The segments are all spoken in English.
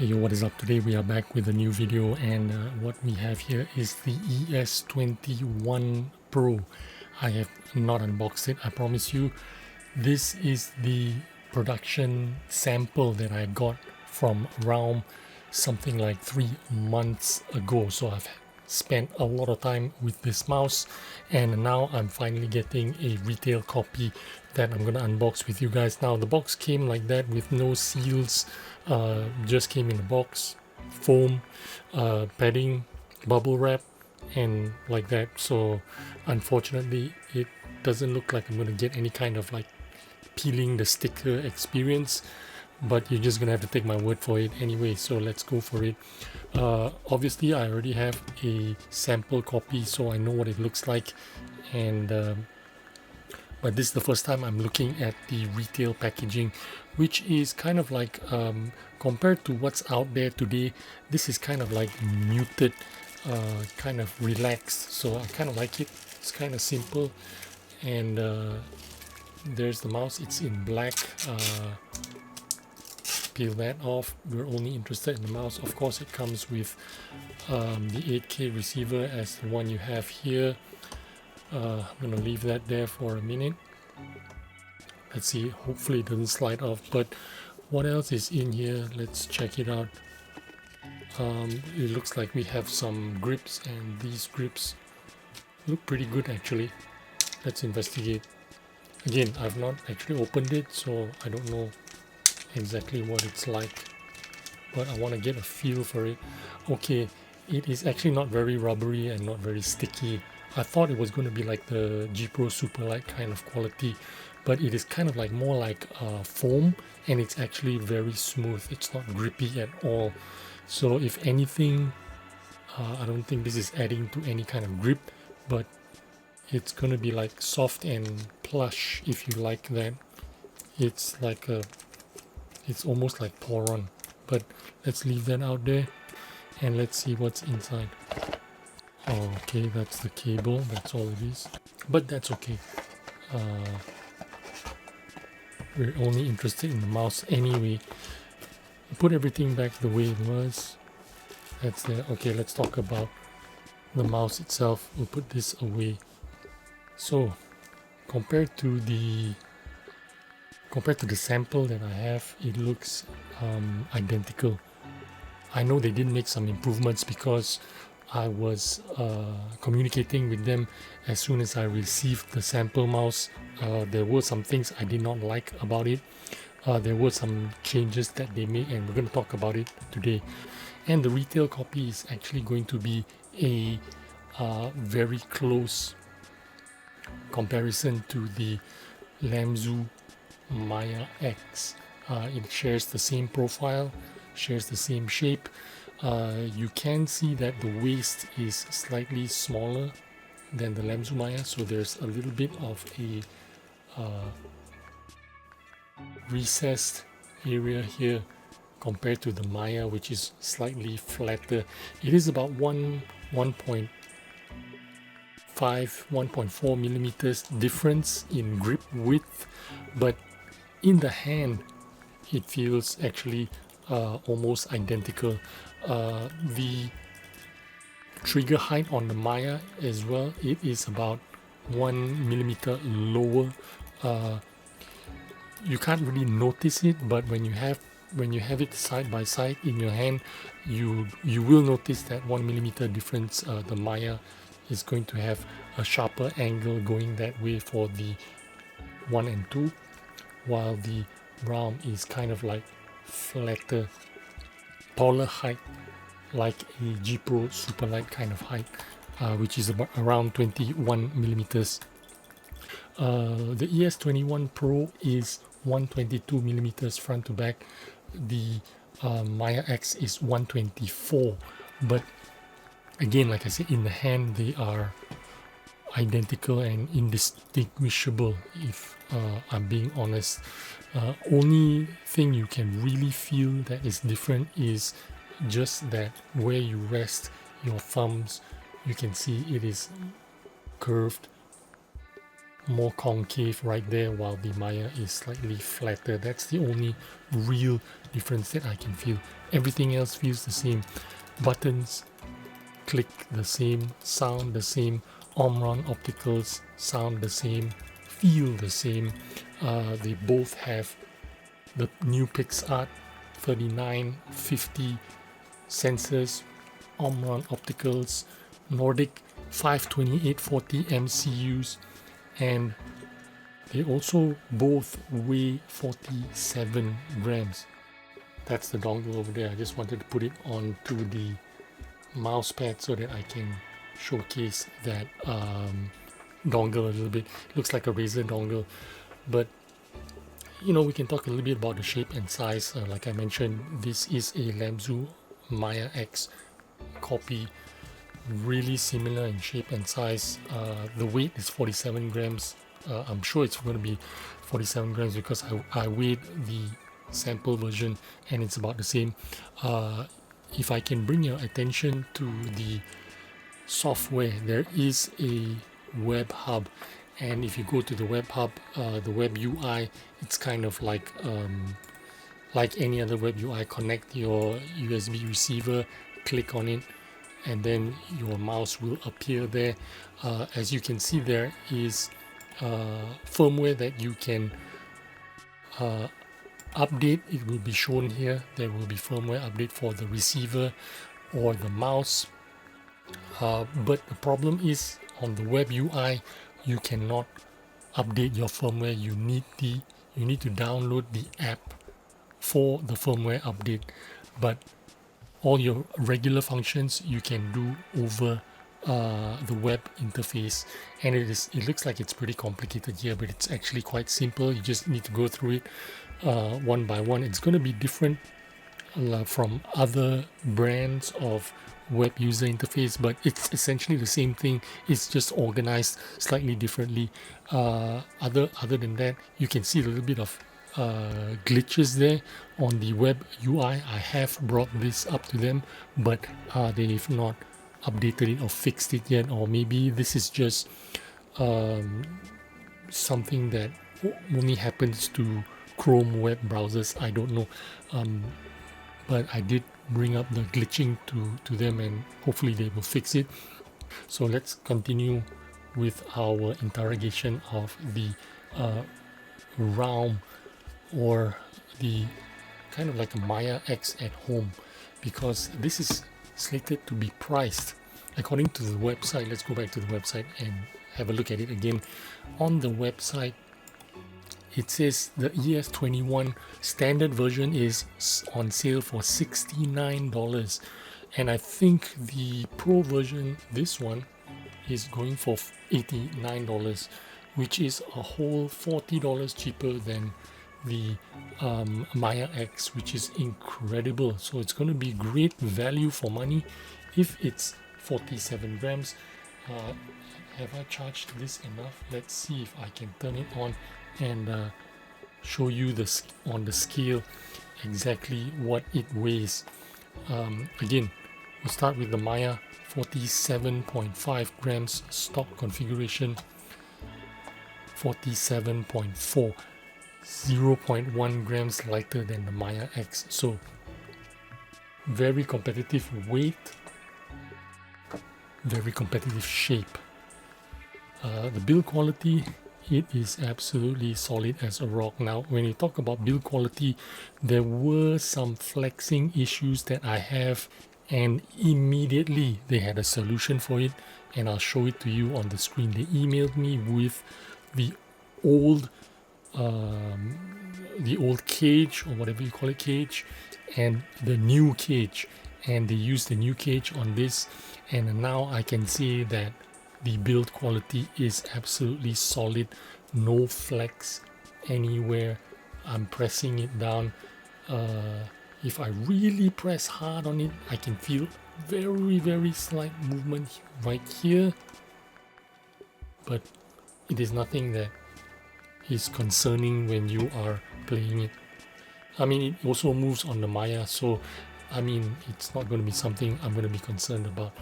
Hey yo, what is up? Today we are back with a new video, and what we have here is the ES21 Pro. I have not unboxed it, I promise you. This is the production sample that I got from RAWM something like 3 months ago. So I've spent a lot of time with this mouse, and now I'm finally getting a retail copy that I'm gonna unbox with you guys. Now the box came like that with no seals, just came in a box, foam, padding, bubble wrap, and like that. So unfortunately it doesn't look like I'm gonna get any kind of like peeling the sticker experience, but you're just gonna have to take my word for it anyway. So let's go for it. Obviously I already have a sample copy, so I know what it looks like, and but this is the first time I'm looking at the retail packaging, which is kind of like, compared to what's out there today, this is kind of like muted, kind of relaxed. So I kind of like it. It's kind of simple, and there's the mouse. It's in black. Peel that off. We're only interested in the mouse. Of course it comes with the 8K receiver as the one you have here. I'm gonna leave that there for a minute. Let's see, hopefully it doesn't slide off. But what else is in here? Let's check it out. It looks like we have some grips, and these grips look pretty good actually. Let's investigate. Again, I've not actually opened it, so I don't know exactly what it's like, but I want to get a feel for it. Okay, it is actually not very rubbery and not very sticky. I thought it was going to be like the G Pro Superlight kind of quality, but it is kind of like more like foam, and it's actually very smooth. It's not grippy at all. So if anything, I don't think this is adding to any kind of grip, but it's gonna be like soft and plush if you like that. It's like it's almost like pour-on, but let's leave that out there and let's see what's inside. Okay, that's the cable, that's all it is, but that's okay. We're only interested in the mouse anyway. Put everything back the way it was. That's there. Okay, let's talk about the mouse itself. We'll put this away. So compared to the sample that I have, it looks identical. I know they did make some improvements because I was communicating with them as soon as I received the sample mouse. There were some things I did not like about it. There were some changes that they made, and we're going to talk about it today. And the retail copy is actually going to be a very close comparison to the Lamzu Maya X. It shares the same profile, shares the same shape. You can see that the waist is slightly smaller than the Lamzu Maya, so there's a little bit of a recessed area here compared to the Maya, which is slightly flatter. It is about 1.4 millimeters difference in grip width, but in the hand it feels actually almost identical. The trigger height on the Maya as well, it is about 1 millimeter lower. You can't really notice it, but when you have it side by side in your hand, you will notice that 1 millimeter difference. The Maya is going to have a sharper angle going that way for the 1 and 2, while the RAWM is kind of like flatter, taller height, like a G Pro Superlight kind of height, which is about around 21 millimeters. The ES21 Pro is 122 millimeters front to back. The Maya X is 124, but again, like I said, in the hand they are identical and indistinguishable, if I'm being honest. Only thing you can really feel that is different is just that where you rest your thumbs, you can see it is curved more concave right there, while the Maya is slightly flatter. That's the only real difference that I can feel. Everything else feels the same. Buttons click the same, sound the same. Omron opticals sound the same, feel the same. They both have the new PixArt 3950 sensors, Omron opticals, Nordic 52840 MCUs, and they also both weigh 47 grams. That's the dongle over there. I just wanted to put it onto the mouse pad so that I can showcase that dongle a little bit. Looks like a Razer dongle, but you know, we can talk a little bit about the shape and size. Like I mentioned, this is a Lamzu Maya X copy, really similar in shape and size. The weight is 47 grams. I'm sure it's going to be 47 grams because I weighed the sample version and it's about the same. If I can bring your attention to the software, there is a web hub, and if you go to the web hub, the web UI, it's kind of like any other web UI. Connect your USB receiver, click on it, and then your mouse will appear there. As you can see, there is firmware that you can update. It will be shown here. There will be firmware update for the receiver or the mouse, but the problem is on the web UI you cannot update your firmware. You need to download the app for the firmware update, but all your regular functions you can do over the web interface. And it looks like it's pretty complicated here, but it's actually quite simple. You just need to go through it one by one. It's going to be different from other brands of web user interface, but it's essentially the same thing. It's just organized slightly differently. Other than that, you can see a little bit of glitches there on the web UI. I have brought this up to them, but they've not updated it or fixed it yet, or maybe this is just something that only happens to Chrome web browsers. I don't know, but I did bring up the glitching to them, and hopefully they will fix it. So let's continue with our interrogation of the RAWM, or the kind of like a Maya X at home, because this is slated to be priced according to the website. Let's go back to the website and have a look at it again. On the website, it says the ES21 standard version is on sale for $69, and I think the Pro version, this one, is going for $89, which is a whole $40 cheaper than the Maya X, which is incredible. So it's going to be great value for money if it's 47 grams. Have I charged this enough? Let's see if I can turn it on and show you this on the scale exactly what it weighs. Again, we'll start with the Maya, 47.5 grams stock configuration, 47.4, 0.1 grams lighter than the Maya X. So very competitive weight, very competitive shape. The build quality, it is absolutely solid as a rock. Now, when you talk about build quality, there were some flexing issues that I have, and immediately they had a solution for it, and I'll show it to you on the screen. They emailed me with the old cage, or whatever you call it, cage, and the new cage, and they used the new cage on this, and now I can see that the build quality is absolutely solid. No flex anywhere. I'm pressing it down. If I really press hard on it, I can feel very slight movement right here, but it is nothing that is concerning when you are playing it. I mean, it also moves on the Maya, so I mean, it's not going to be something I'm going to be concerned about.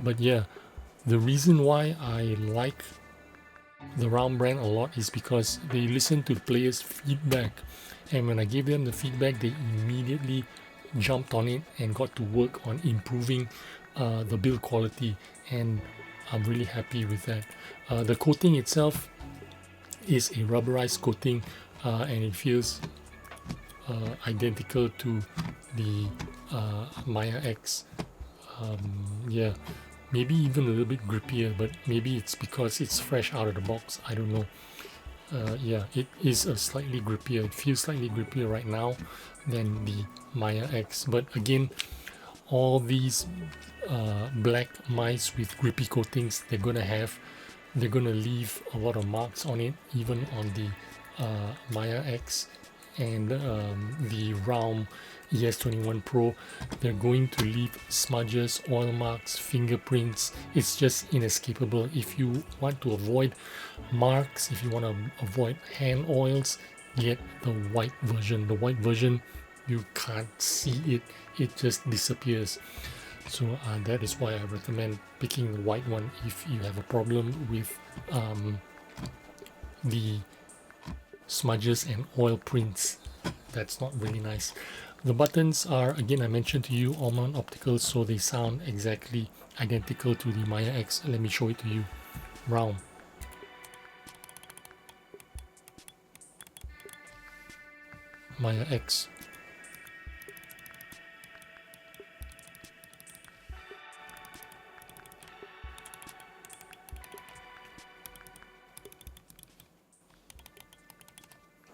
But yeah, the reason why I like the RAWM brand a lot is because they listen to the players' feedback, and when I gave them the feedback, they immediately jumped on it and got to work on improving the build quality, and I'm really happy with that. The coating itself is a rubberized coating, and it feels identical to the Maya X. Yeah, maybe even a little bit grippier, but maybe it's because it's fresh out of the box, I don't know. Yeah, it is a slightly grippier, it feels slightly grippier right now than the Maya X, but again, all these black mice with grippy coatings, they're gonna leave a lot of marks on it, even on the Maya X and the RAWM ES21 Pro. They're going to leave smudges, oil marks, fingerprints. It's just inescapable. If you want to avoid marks, if you want to avoid hand oils, get the white version. The white version, you can't see it, it just disappears. So that is why I recommend picking the white one if you have a problem with the smudges and oil prints. That's not really nice. The buttons are, again, I mentioned to you, Almond Optical, so they sound exactly identical to the Maya X. Let me show it to you. RAWM. Maya X.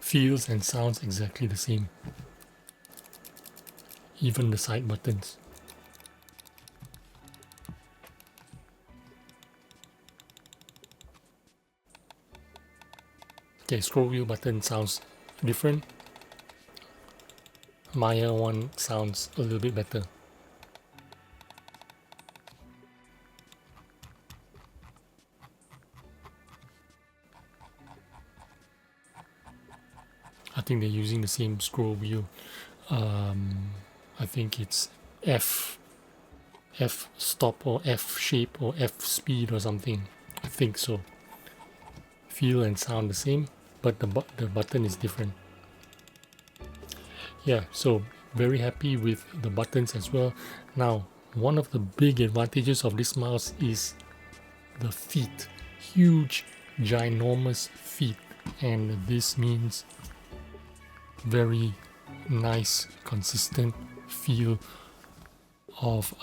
Feels and sounds exactly the same. Even the side buttons. Okay, scroll wheel button sounds different. Maya one sounds a little bit better. I think they're using the same scroll wheel. I think it's F stop or F shape or F speed or something. I think so. Feel and sound the same, but the button is different. Yeah, so very happy with the buttons as well. Now, one of the big advantages of this mouse is the feet. Huge, ginormous feet, and this means very nice, consistent feel of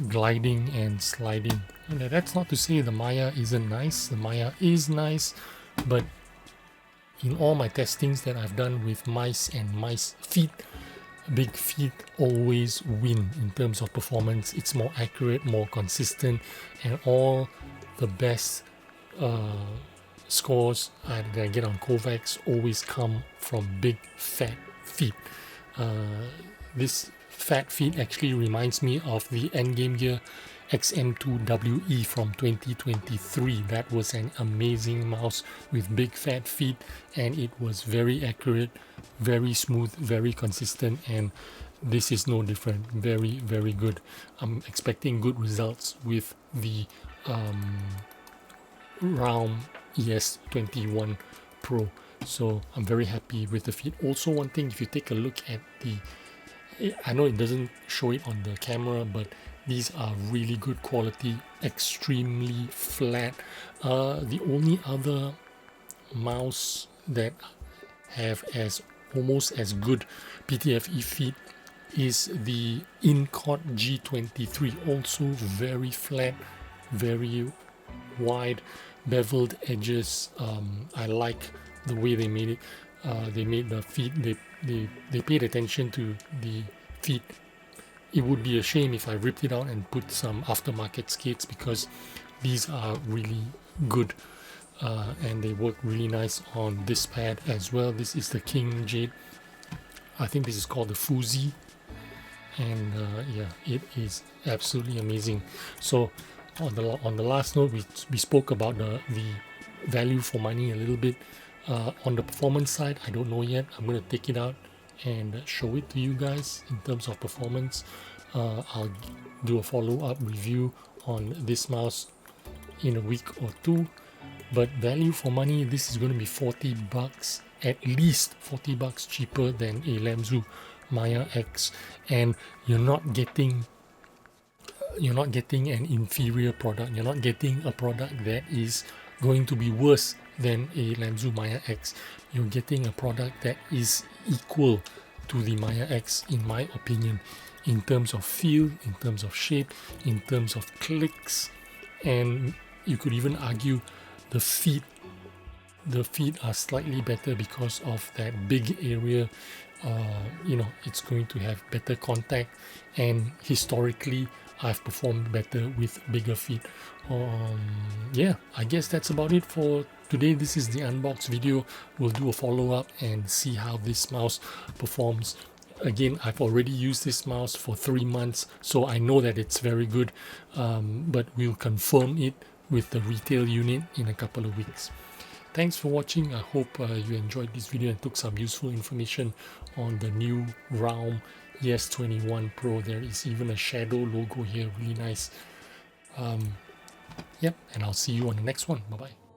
gliding and sliding. And that's not to say the Maya isn't nice. The Maya is nice, but in all my testings that I've done with mice and mice feet, big feet always win in terms of performance. It's more accurate, more consistent, and all the best scores that I get on Kovacs always come from big fat feet. This fat feet actually reminds me of the Endgame Gear XM2WE from 2023. That was an amazing mouse with big fat feet, and it was very accurate, very smooth, very consistent, and this is no different. Very, very good. I'm expecting good results with the RAWM ES21 Pro. So I'm very happy with the feet. Also, one thing, if you take a look at the, I know it doesn't show it on the camera, but these are really good quality, extremely flat. The only other mouse that have almost as good PTFE feet is the Incot G23. Also very flat, very wide, beveled edges. I like the way they made it. They made the feet, they paid attention to the feet. It would be a shame if I ripped it out and put some aftermarket skates, because these are really good and they work really nice on this pad as well. This is the King Jade. I think this is called the Fuzi, and yeah, it is absolutely amazing. So on the last note, we spoke about the value for money a little bit. On the performance side, I don't know yet. I'm going to take it out and show it to you guys in terms of performance. I'll do a follow-up review on this mouse in a week or two. but value for money, this is going to be 40 bucks, at least 40 bucks cheaper than a Lamzu Maya X, and you're not getting an inferior product. You're not getting a product that is going to be worse than a Lamzu Maya X. You're getting a product that is equal to the Maya X, in my opinion, in terms of feel, in terms of shape, in terms of clicks, and you could even argue the feet are slightly better because of that big area. It's going to have better contact, and historically I've performed better with bigger feet. Yeah, I guess that's about it for today. This is the unbox video. We'll do a follow-up and see how this mouse performs. Again, I've already used this mouse for 3 months, so I know that it's very good, but we'll confirm it with the retail unit in a couple of weeks. Thanks for watching. I hope you enjoyed this video and took some useful information on the new RAWM ES21 Pro. There is even a shadow logo here, really nice. Yep, and I'll see you on the next one. Bye bye.